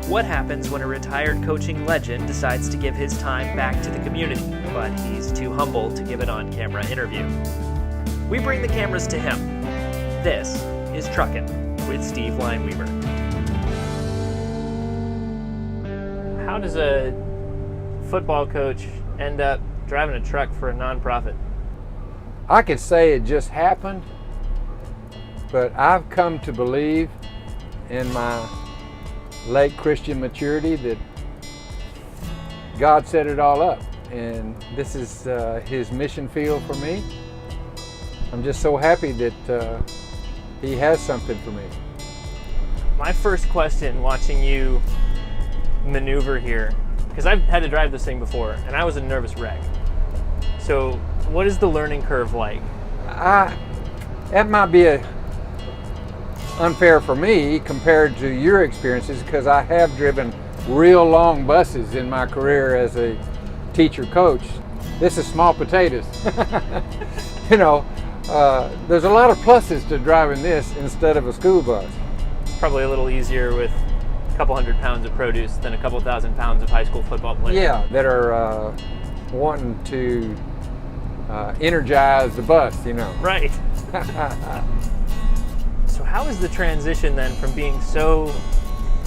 What happens when a retired coaching legend decides to give his time back to the community, but he's too humble to give an on-camera interview? We bring the cameras to him. This is Truckin with Steve Lineweaver. How does a football coach end up driving a truck for a nonprofit? I could say it just happened, but I've come to believe in my late Christian maturity that God set it all up, and this is His mission field for me. I'm just so happy that He has something for me. My first question watching you maneuver here, because I've had to drive this thing before, and I was a nervous wreck. So what is the learning curve like? That might be unfair for me compared to your experiences, because I have driven real long buses in my career as a teacher coach. This is small potatoes. You know, there's a lot of pluses to driving this instead of a school bus. It's probably a little easier with a couple 100 pounds of produce than a couple 1,000 pounds of high school football players. Yeah, that are wanting to energize the bus, you know. Right. So how is the transition then from being so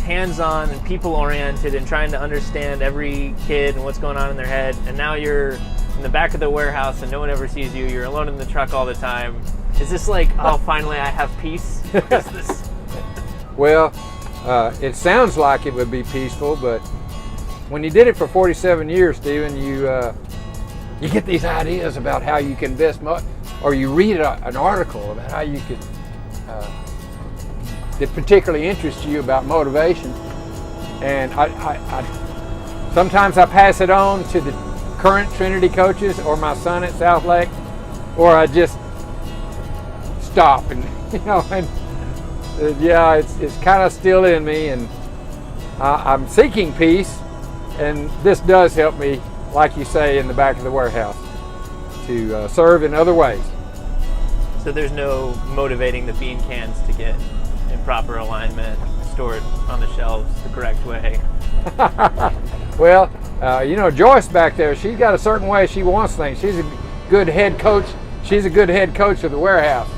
hands-on and people-oriented and trying to understand every kid and what's going on in their head, and now you're in the back of the warehouse and no one ever sees you, you're alone in the truck all the time? Is this like, oh, finally I have peace? Is this... Well, it sounds like it would be peaceful, but when you did it for 47 years, Stephen, you get these ideas about how you can best, or you read an article about how you could, that particularly interests you about motivation, and sometimes I pass it on to the current Trinity coaches or my son at South Lake, or I just stop and, you know, and yeah, it's kind of still in me, and I'm seeking peace, and this does help me, like you say, in the back of the warehouse, to serve in other ways. So there's no motivating the bean cans to get in proper alignment, stored on the shelves the correct way? Well, you know, Joyce back there, she's got a certain way she wants things. She's a good head coach. She's a good head coach of the warehouse.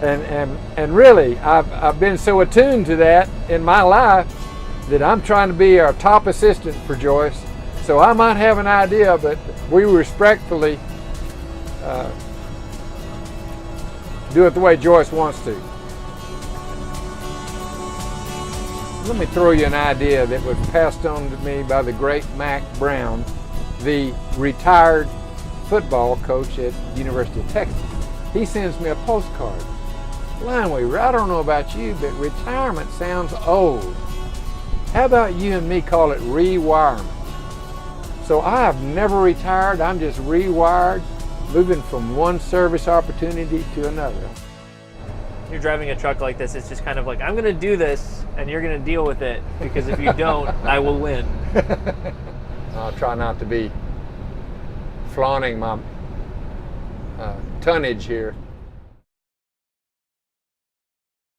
And really, I've been so attuned to that in my life that I'm trying to be our top assistant for Joyce. So I might have an idea, but we respectfully do it the way Joyce wants to. Let me throw you an idea that was passed on to me by the great Mac Brown, the retired football coach at University of Texas. He sends me a postcard. Lineweaver, I don't know about you, but retirement sounds old. How about you and me call it rewirement? So I have never retired, I'm just rewired, moving from one service opportunity to another. You're driving a truck like this, it's just kind of like, I'm going to do this and you're going to deal with it, because if you don't, I will win. I'll try not to be flaunting my tonnage here.